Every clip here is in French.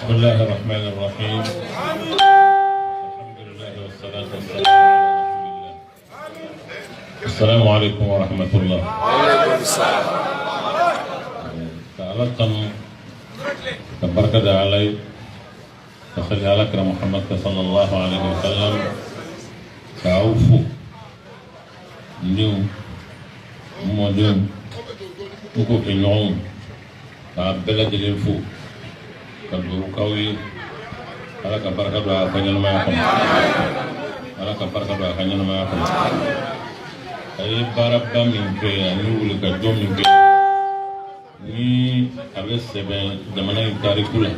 بسم الله الرحمن الرحيم. الحمد لله والصلاة والسلام على رسول الله. السلام عليكم ورحمة الله. وعليكم السلام. تعالتم كبركة علي تصلي على محمد صلى الله عليه وسلم كعوفو نيو موديوم نكو في نعوم كبلد الانفو كدورو كوي على كبركة دعاء كنيان ما يكون على كبركة دعاء كنيان ما يكون أي باربا من كي نقول كجوم من كي ni abe sebe jamana in tarikula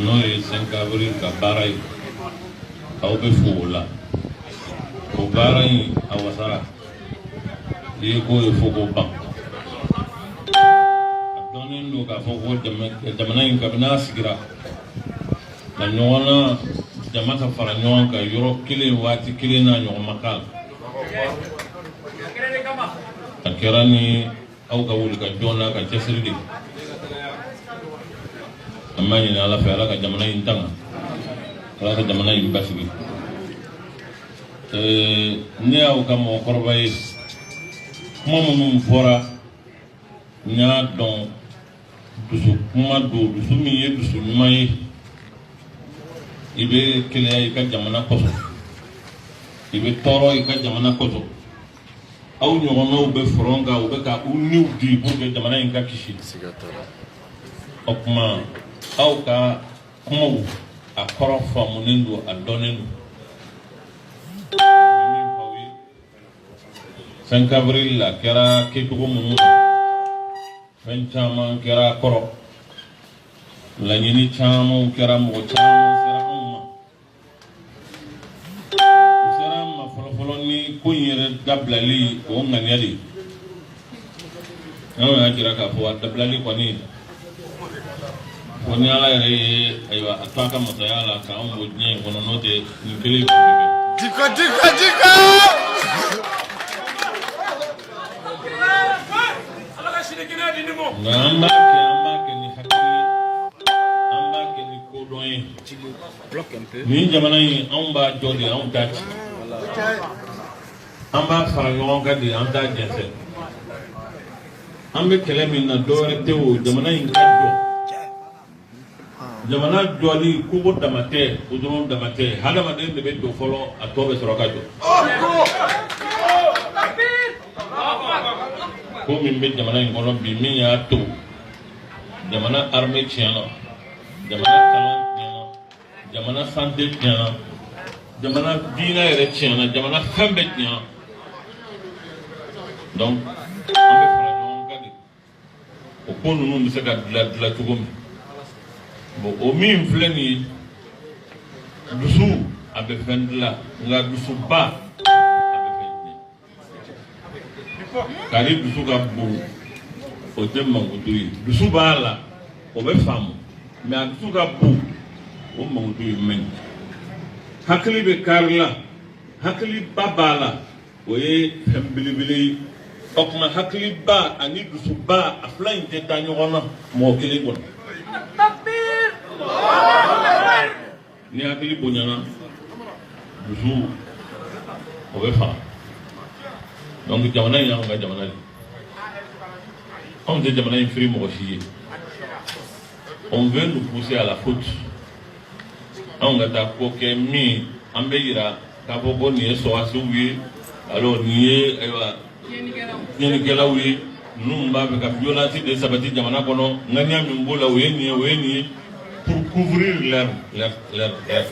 no ye senkabri ka barai aw be fola ko barai awasara ye ko e foko ba donin do ka foko jamana in ka bina sigira na nyona jamata fara nyon ka yoro kile wati kile na nyon makal akirani aw ka wuli ka jona ka cesiri de amma ni ala fa ala ka jamana in tanga ala ka jamana in basigi ne aw ka mo korbay mo mum fora nya don dusu kuma do dusu mi ye dusu mai ibe kile ay ka jamana koso ibe toro ay ka jamana koso aw ɲɔgɔnnaw bɛ fɔrɔnga u bɛ ka u niw di pour que jamana in ka kisi o kuma aw ka kumaw a kɔrɔ faamunen don a dɔnnen don min f'aw ye fɛn kabrili la kɛra kɛcogo minnu na fɛn caman kɛra a kɔrɔ laɲini caman kɛra mɔgɔ caman sera anw ma u sera an ma fɔlɔfɔlɔ ni ko in yɛrɛ dabilali o ŋaniya de anw y'a jira k'a fɔ a dabilali kɔni fo ni ala yɛrɛ ye ayiwa a to a ka masaya la k'an bɔ diɲɛ in kɔnɔ n'o tɛ nin kelen in tun bɛ kɛ. Dika. nka an b'a kɛ ni hakili ye an b'a kɛ ni kodɔn ye nin jamana in anw b'a jɔ de anw t'a ci an b'a fara ɲɔgɔn kan de an t'a jɛnsɛn an bɛ kɛlɛ min na dɔwɛrɛ tɛ o jamana in ka jɔ jamana jɔli kogo dama tɛ o dɔrɔn dama tɛ hadamaden de bɛ jɔ fɔlɔ a tɔ bɛ sɔrɔ ka jɔ ko min bɛ jamana in kɔnɔ bi min y'a to jamana armée tiɲɛna jamana kalan tiɲɛna jamana santé tiɲɛna jamana diinɛ yɛrɛ tiɲɛna jamana fɛn bɛɛ tiɲɛna donc an bɛ fara ɲɔgɔn kan de o ko ninnu bɛ se ka dilan cogo min bon o min filɛ nin ye dusu a bɛ fɛn dilan nka dusuba a bɛ fɛn tiɲɛ kari dusu ka bon o tɛ mankutu ye dusu b'a la o bɛ faamu mais a dusu ka bon o mankutu ye man ɲi hakili bɛ kari la hakiliba b'a la o ye fɛn belebele ye o tuma hakiliba ani dusuba a fila in tɛ taa ɲɔgɔn na mɔgɔ kelen kɔnɔ ni hakili bonyana dusu o bɛ faga donc jamana in y'anw ka jamana de anw tɛ jamana in firi mɔgɔ si ye on veut nous pousser à la faute anw ka taa ko kɛ min an bɛ yira k'a fɔ ko nin ye sɔrɔsiw ye alors nin ye ayiwa tiɲɛnikɛlaw ye ninnu b'a fɛ ka violence de sabati jamana kɔnɔ ŋaniya min b'o la o ye nin ye o ye nin ye pour couvrir leur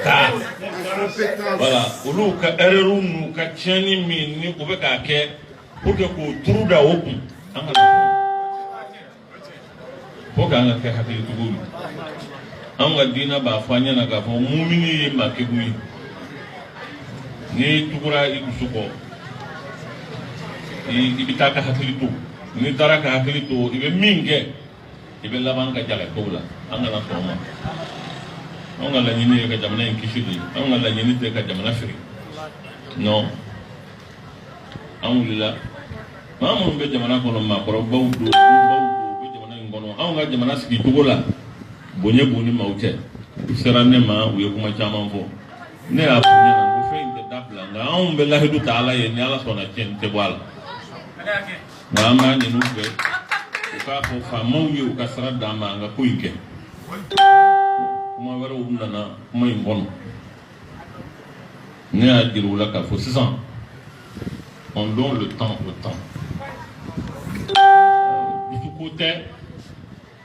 cas voilà olu ka erreur n'u ka tiɲɛni min ni u bɛ k'a kɛ pour que k'o turu da o kun an ka fo k'an ka kɛ hakilitigiw ye an ka diinɛ b'a fɔ an ɲɛna k'a fɔ mumini ye makegu ye n'i tugura i dusu kɔ i bɛ taa ka hakili to n'i taara ka hakili to i bɛ min kɛ i bɛ laban ka jalakaw la an kana sɔn o ma anw ka laɲini ye ka jamana in kisi de ye anw ka laɲini tɛ ka jamana firi non an wulila maa minnu bɛ jamana kɔnɔ maakɔrɔbaw don baw don u bɛ jamana in kɔnɔ anw ka jamana sigi cogo la bonye boni maute sera ne ma u ye kuma caman fɔ ne y'a fɔ ɲɛna ko fɛn in tɛ dabila nka anw bɛ lahidu ta ala ye ni ala sɔnna tiɲɛ tɛ bɔ a la nka an b'a ɲini u fɛ u k'a fɔ faamaw ye u ka sira d'an ma an ka ko in kɛ kuma wɛrɛw nana kuma in kɔnɔ ne y'a jira u la k'a fɔ sisan on donne le temps au temps du ko tɛ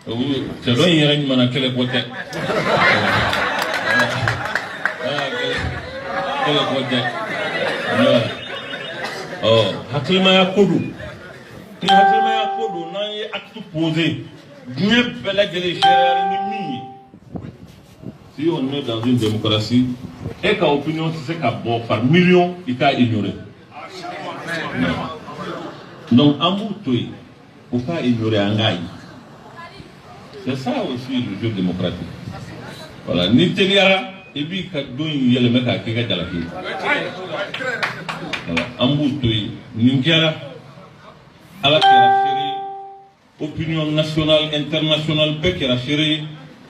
cɛ dɔ in yɛrɛ ɲuman kɛlɛ ko tɛ kɛlɛ ko tɛ hakilimaya ko don ni hakilimaya ko don n'an ye acte posé diɲɛ bɛɛ lajɛlen sariya ni min ye si on est dans une démocratie e ka opinion tɛ se ka bɔ par million i k'a ignorer donc an b'u to yen u k'a ignorer an k'a ye. C'est ça aussi le jeu démocratique. Voilà, ni teliara et puis quand il y a le mec qui est la vie. Voilà, amboutoui, ninkiara, à la chérie, opinion nationale, internationale, la chérie,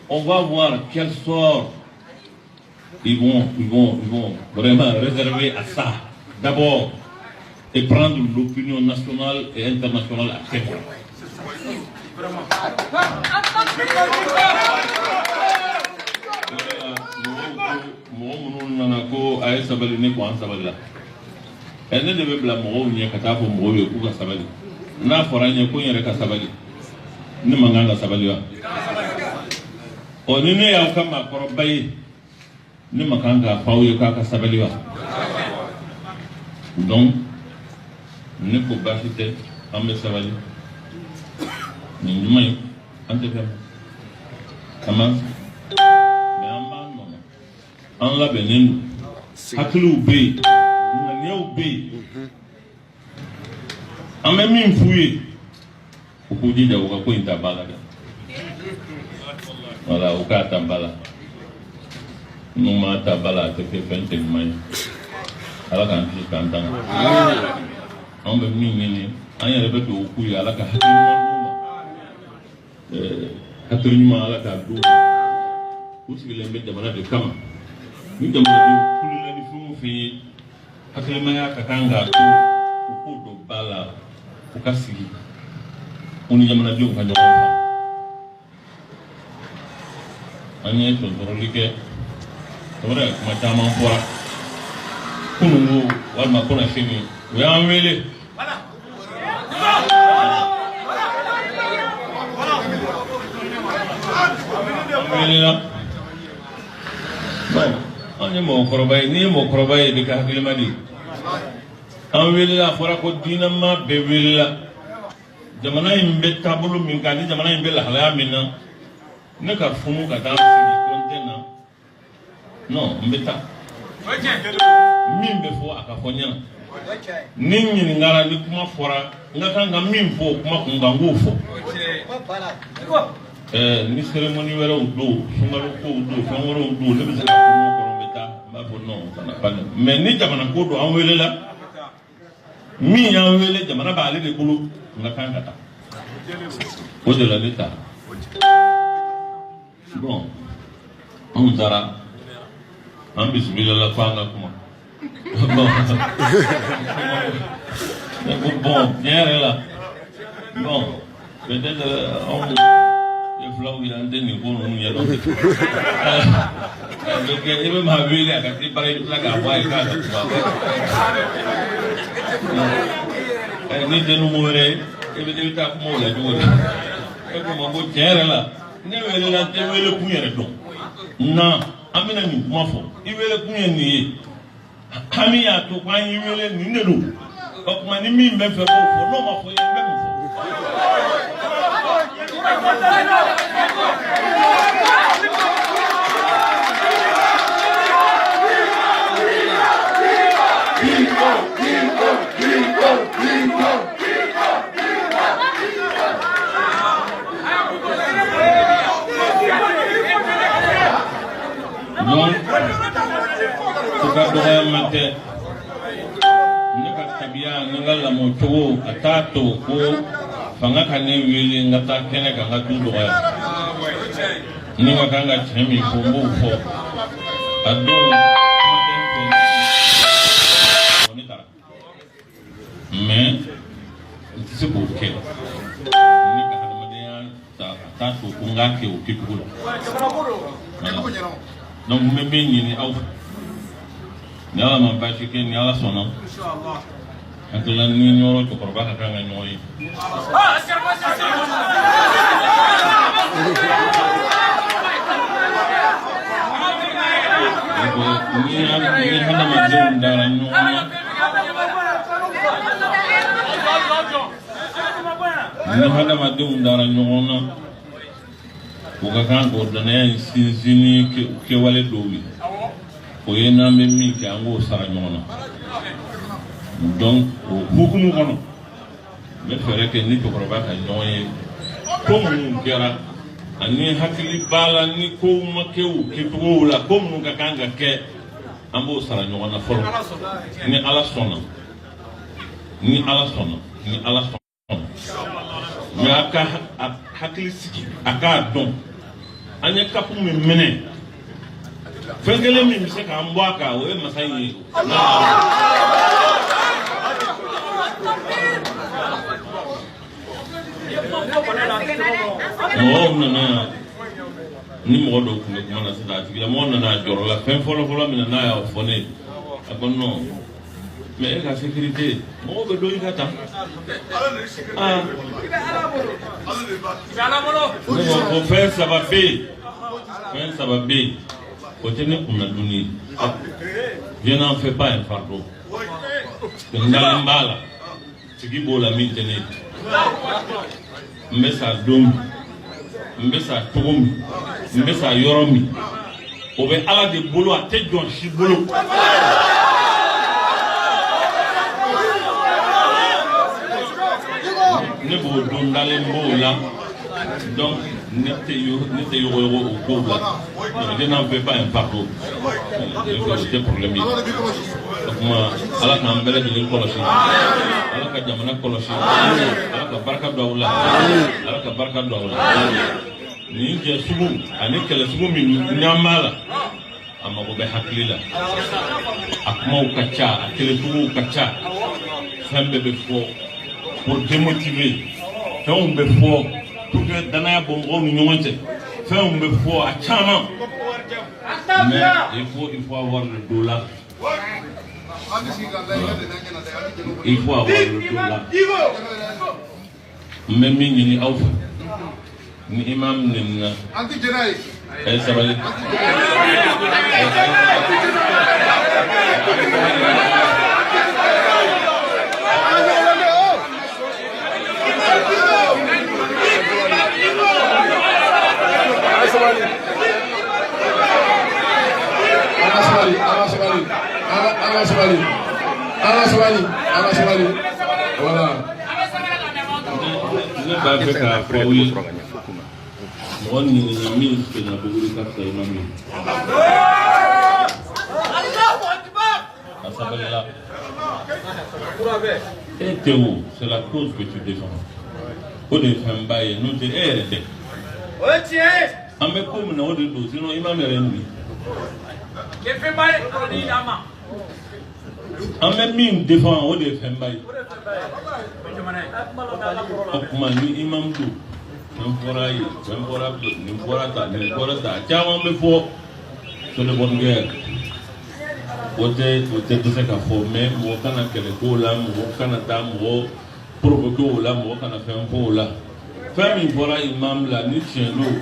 on va voir quel sort ils vont vraiment réserver à ça. D'abord, et prendre l'opinion nationale et internationale à témoin. Mɔgɔ minnu nana ko a ye sabali ne ko an sabali la ne de bɛ bila mɔgɔw ɲɛ ka taa fɔ mɔgɔw ye k'u ka sabali n'a fɔra an ye ko n yɛrɛ ka sabali ne man kan ka sabali wa ni ne y'aw ka maakɔrɔba ye ne man kan k'a fɔ aw ye k'a ka sabali wa donc ne ko baasi tɛ an bɛ sabali nin ɲuman ye an tɛ fɛn a ma mais an b'an nɔnɔ an labɛnnen don hakiliw bɛ yen ŋaniyaw bɛ yen an bɛ min f'u ye u k'u jija u ka ko in ta ba la dɛ voilà u k'a ta ba la n'u m'a ta ba la a tɛ kɛ fɛn tɛ ɲuman ye ala k'an kisi k'an tanga an bɛ min ɲini an yɛrɛ bɛ dugawu k'u ye ala ka hakili ɲuman hakili ɲuman ala k'a d'u ma u sigilen bɛ jamana de kama ni jamanadenw kulela ni fɛn o fɛn ye hakilimaya ka kan k'a to u k'o don ba la u ka sigi u ni jamanadenw ka ɲɔgɔn faamu an ye tɔntɔrɔli kɛ tɔgɔdɛ kuma caman fɔra kunun ko walima kɔnɔ sini u y'an wele bon an ye mɔgɔkɔrɔba ye n'i ye mɔgɔkɔrɔba ye i bɛ kɛ hakilima de ye an welela a fɔra ko diinɛma bɛɛ welela jamana in bɛ taabolo min kan ni jamana in bɛ lahalaya min na ne ka funu ka taa sigi ko n tɛ na non n bɛ taa min bɛ fɔ a ka fɔ ɲɛna ni ɲininkara ni kuma fɔra n ka kan ka min fɔ o kuma kun kan n k'o fɔ ni cérémonie wɛrɛw don sunkalo kow don fɛn wɛrɛw don ne bɛ se ka funu o kɔrɔ n bɛ taa n b'a fɔ non kana pas mais ni jamana ko don an welela min y'an wele jamana b'ale de bolo n ka kan ka taa o de la ne taara bon anw taara an bisimilala fo an ka kuma bon ne ko bon tiɲɛ yɛrɛ la bon peut-être anw ye filaw ye an tɛ nin ko ninnu ɲɛdɔn i bɛ maa wele a ka t'i bara i bɛ tila k'a bɔ a ye k'a ka kuma ni tɛ numu wɛrɛ ye i bɛ taa kumaw la cogo di e ko ma ko tiɲɛ yɛrɛ la ne welela n tɛ wele kun yɛrɛ dɔn na an bɛna nin kuma fɔ i wele kun ye nin ye hami y'a to k'an y'i wele nin de don o tuma ni min bɛ fɛ k'o fɔ n'o ma fɔ i ye n bɛ mun fɔ. Donc, tu ka dɔgɔyama tɛ ne ka tabiya ni n ka lamɔcogo a t'a to ko fanga ka ne wele n ka taa kɛnɛ kan n ka du dɔgɔya ni ka kan ka cɛ min fɔ n b'o fɔ a don kumaden fɛ ne taara mais n tɛ se k'o kɛ ne ka hadamadenya ta ka taa to ko n k'a kɛ o kɛcogo la donc n bɛ min ɲini aw fɛ ni ala ma baasi kɛ ni ala sɔnna hakilila ni ɲɔgɔn cɛkɔrɔba ka kan ka ɲɔgɔn ye ni hadamadenw dara ɲɔgɔn na ni hadamadenw dara ɲɔgɔn na o ka kan k'o danaya in sinsin ni kɛwale dɔw ye o ye n'an bɛ min kɛ an k'o sara ɲɔgɔn na donc o hukumu kɔnɔ n bɛ fɛɛrɛ kɛ ni cɛkɔrɔba ka ɲɔgɔn ye ko minnu kɛra ani hakili b'a la ni kow ma kɛ o kɛcogow la ko minnu ka kan ka kɛ an b'o sara ɲɔgɔn na fɔlɔ ni ala sɔnna ni ala sɔnna ni ala sɔnna mais a ka hakili sigi a k'a dɔn an ye kapu min minɛ fɛn kelen min bɛ se k'an bɔ a kan o ye masa in ye mɔgɔw nana yan ni mɔgɔ dɔw tun bɛ kuma na sisan a tigilamɔgɔ nana jɔrɔ la fɛn fɔlɔ min na n'a y'a fɔ ne ye a ko non mais e ka sécurité mɔgɔw bɛ don i ka tan ne ko fɛn saba bɛ yen o tɛ ne kunna dunni je n'en fais pas un fardeau n dalen b'a la sigi b'o la min tɛ ne ye n bɛ sa don min n bɛ sa cogo min n bɛ sa yɔrɔ min o bɛ ala de bolo a tɛ jɔn si bolo ne b'o don dalen b'o la donc ne tɛ yɔgɔyɔgɔ o kow la je n'en fais pas un fardeau o tɛ problème ye o kuma ala k'an bɛɛ lajɛlen kɔlɔsi ala ka jamana kɔlɔsi ala ka barika don aw la ala ka barika don aw la nin jɛ sugu ani kɛlɛ sugu min n'an b'a la a mago bɛ hakili la a kumaw ka ca a kɛlɛcogow ka ca fɛn bɛɛ bɛ fɔ pour démotiver fɛnw bɛ fɔ pour que danaya bɔ mɔgɔw ni ɲɔgɔn cɛ fɛnw bɛ fɔ a caman mais il faut avoir le dos là. Il faut avoir le dos là. Même ni aw ni imam ni na sabali voilà. Ne b'a fɛ k'a fɔ aw ye mɔgɔ ɲinina min sɛgɛnna buguri ka fisa imam ye a sabalila e Théo c'est la cause que tu défends o de ye fɛnba ye n'o tɛ e yɛrɛ tɛ an bɛ ko min na o de don sinon imam yɛrɛ ye mun ye an bɛ min défend o de ye fɛnba ye o kuma ni imam don nin fɔra ye nin fɔra ta caman bɛ fɔ c'est de bonne guerre o tɛ se ka fɔ mais mɔgɔ kana kɛlɛ k'o la mɔgɔ kana taa mɔgɔ provoquer o la mɔgɔ kana fɛn fɔ o la fɛn min fɔra imam la ni tiɲɛ don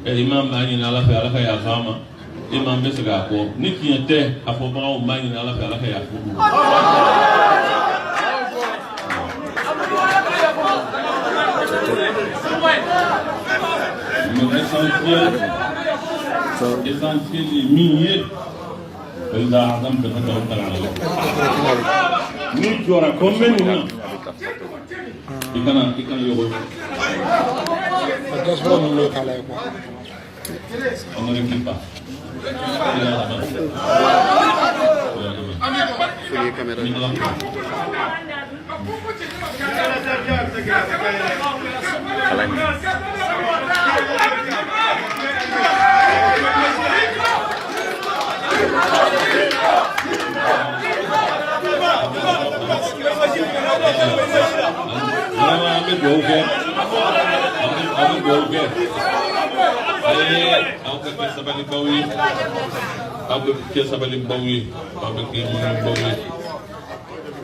imam b'a ɲini ala fɛ ala ka yafa a ma imam bɛ se k'a fɔ ni tiɲɛ tɛ a fɔbagaw b'a ɲini ala fɛ ala ka yafa u ma. L'essentiel est minier. إذا عظمت فتوكل على الله. نيجورا كملنا. إكنا يقول. أنا ركيبا.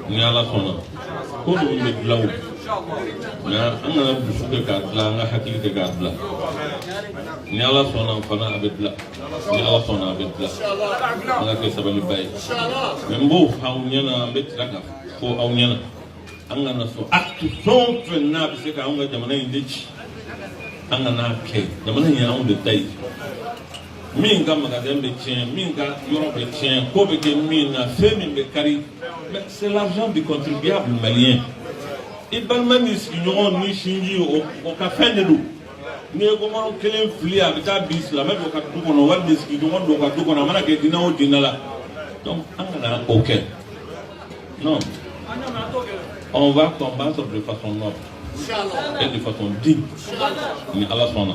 ni ala sɔnna ko ninnu bɛ dilan o nka an kana dusu kɛ k'a dilan an ka hakili kɛ k'a dilan ni ala sɔnna fana a bɛ dilan ni ala sɔnna a bɛ dilan an ka kɛ sabaliba ye mɛ n b'o fɔ aw ɲɛna an bɛ tila ka fɔ aw ɲɛna an kana sɔn acte fɛn o fɛn n'a bɛ se ka anw ka jamana in de ci an kana kɛ jamana in ye anw de ta ye min ka magasin bɛ tiɲɛ min ka yɔrɔ bɛ tiɲɛ ko bɛ kɛ min na fɛn min bɛ kari mais c'est l'argent du contribuable malien i balima ni sigiɲɔgɔn ni sinji o ka fɛn de don ni ye kɔmɔrɔ kelen fili a bɛ taa bi silamɛ dɔ ka du kɔnɔ walima sigiɲɔgɔn dɔ ka du kɔnɔ a mana kɛ dinɛ o dinɛ la donc an kana o kɛ non on va combattre de façon noble et de façon digne ni ala sɔnna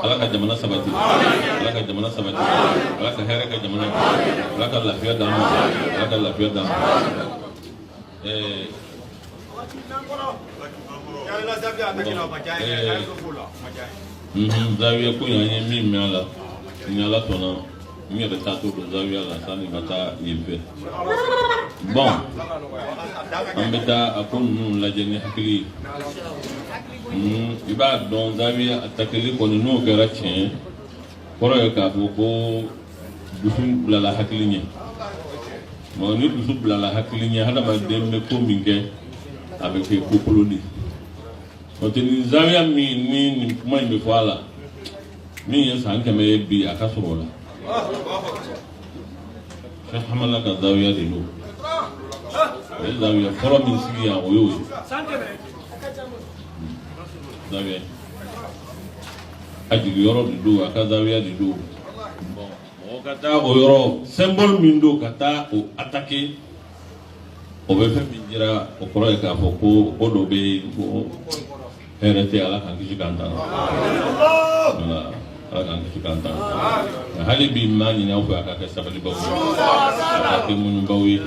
ala ka jamana sabati ala ka jamana sabati ala ka hɛrɛ kɛ jamana ala ka lafiya d'an ma ala ka lafiya d'an ma zawiya ko yan ye min mɛn a la ni ala sɔnna n yɛrɛ taa to don zawiya la sanni ka taa yen fɛ bon an bɛ taa a ko ninnu lajɛ ni hakili ye i b'a dɔn zawiya a takili kɔni n'o kɛra tiɲɛ kɔrɔ ye k'a fɔ ko dusu bilala hakili ɲɛ bon ni dusu bilala hakili ɲɛ hadamaden bɛ ko min kɛ a bɛ kɛ ko kolo de n'o tɛ ni zawiya min ni nin kuma in bɛ fɔ a la min ye san 100 ye bi a ka sɔrɔ o la Cheikh Hamala ka zawiya de don o ye zawiya fɔlɔ min sigi yan o y'o ye zawiya a jigiyɔrɔ de don a ka zawiya de don bon mɔgɔ ka taa o yɔrɔ symbole min don ka taa o attaquer o bɛ fɛn min jira o kɔrɔ ye k'a fɔ ko o dɔ bɛ yen ko hɛrɛ tɛ ala k'an kisi k'an tanga voilà ala k'an kisi k'an tanga hali bi n b'a ɲini aw fɛ a ka kɛ sabalibaw ye a ka kɛ muɲubaw ye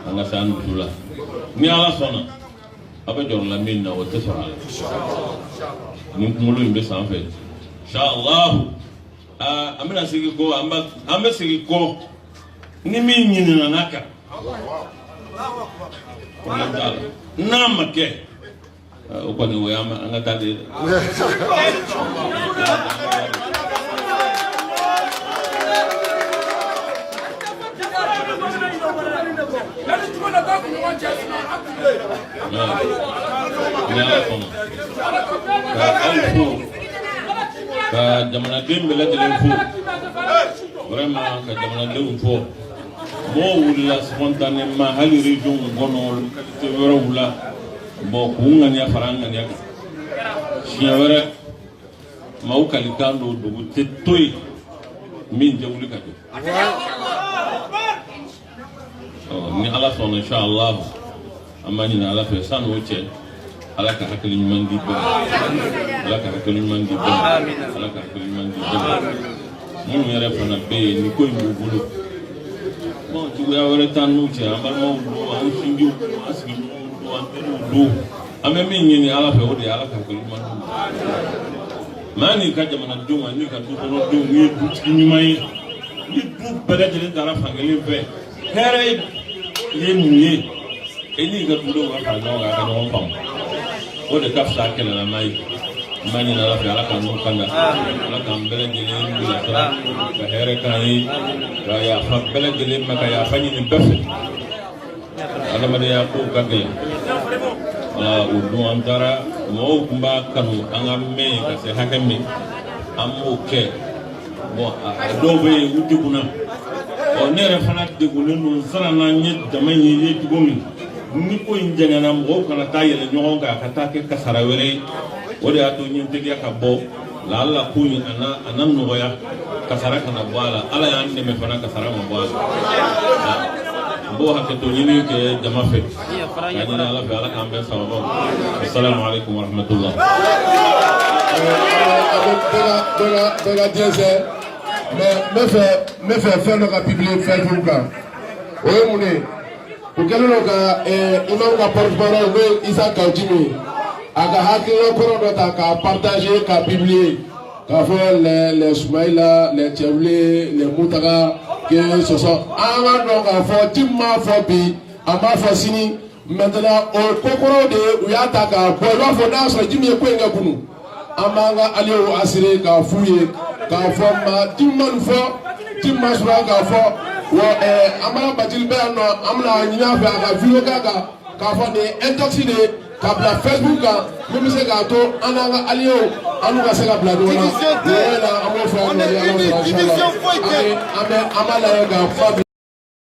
an ka se an dusu la ni ala sɔnna a bɛ jɔrɔ la min na o tɛ sɔrɔ a la ni kunkolo in bɛ sanfɛ inshallah an bɛna segin kɔ an bɛ segin kɔ ni min ɲinina n'a kan n'a ma kɛ o kɔni o y'an an ka taa de ni ala sɔnna ka aw fo ka jamanaden bɛɛ lajɛlen fo vraiment ka jamanadenw fo mɔgɔw wulila spontanément hali région kɔnɔ localité wɛrɛw la bon k'u ŋaniya fara an ŋaniya kan siɲɛ wɛrɛ maaw kalikan don dugu tɛ to yen min tɛ wuli ka jɔ ni ala sɔnna inshallah an b'a ɲini ala fɛ san'o cɛ ala ka hakili ɲuman di bɛɛ ala ka hakili ɲuman di bɛɛ ala ka hakili ɲuman di bɛɛ minnu yɛrɛ fana bɛ yen ni ko in b'u bolo bon cogoya wɛrɛ t'an n'u cɛ an balimaw don an sinjiw don an sigiɲɔgɔnw don an teriw don an bɛ min ɲini ala fɛ o de ye ala ka hakili ɲuman di maa n'i ka jamanadenw ani ka dukɔnɔdenw n'i ye dutigi ɲuman ye ni du bɛɛ lajɛlen taara fankelen fɛ hɛrɛ ye mun ye e n'i ka dudenw ka fara ɲɔgɔn kan a ka ɲɔgɔn faamu o de ka fisa kɛlɛlama ye n b'a ɲini ala fɛ ala k'an n'u kanda ala k'an bɛɛ lajɛlen bilasira ka hɛrɛ k'an ye ka yafa bɛɛ lajɛlen ma ka yafa ɲini bɛɛ fɛ adamadenya kow ka gɛlɛn o don an taara mɔgɔw tun b'a kanu an ka mɛn ka se hakɛ min an b'o kɛ bon a dɔw bɛ yen u degunna ne yɛrɛ fana degunnen don n siranna n ye jama in ye cogo min ni ko in jɛngɛnna mɔgɔw kana taa yɛlɛ ɲɔgɔn kan a ka taa kɛ kasara wɛrɛ ye o de y'a to n ye n teliya ka bɔ lala ko in a na nɔgɔya kasara kana bɔ a la ala y'an dɛmɛ fana kasara ma bɔ a la n b'o hakɛto ɲini kɛ jama fɛ k'a ɲini ala fɛ ala k'an bɛɛ sababa assalamu alaikum warahmatullah bɛɛ diɲɛ sɛ mais n bɛ fɛ fɛn dɔ ka publier Facebook kan o ye mun ye o kɛlen don ka imam ka porte-parole n'o ye Isa Kawutimi a ka hakilina kɔrɔ dɔ ta k'a partager k'a publier k'a fɔ les Soumaïla les Thiawlé les Moutaga que sɔsɔ an ka dɔn k'a fɔ Jim m'a fɔ bi a m'a fɔ sini maintenant o ko kɔrɔw de u y'a ta k'a bɔ i b'a fɔ n'a sɔrɔ Jim ye ko in kɛ kunun an b'an ka alliés assurer k'a f'u ye k'a fɔ ma Jim ma nin fɔ Jim ma sɔrɔ k'a fɔ wa an b'a Bacili bɛ yan nɔ an bɛna ɲini a fɛ a ka vidéo k'a kan k'a fɔ nin ye intox de ye k'a bila Facebook kan min bɛ se k'a to an n'an ka alliés an n'u ka se ka bila ɲɔgɔn na nin yɛrɛ la an b'o fɔ an bɛ an b'a lajɛ k'a fɔ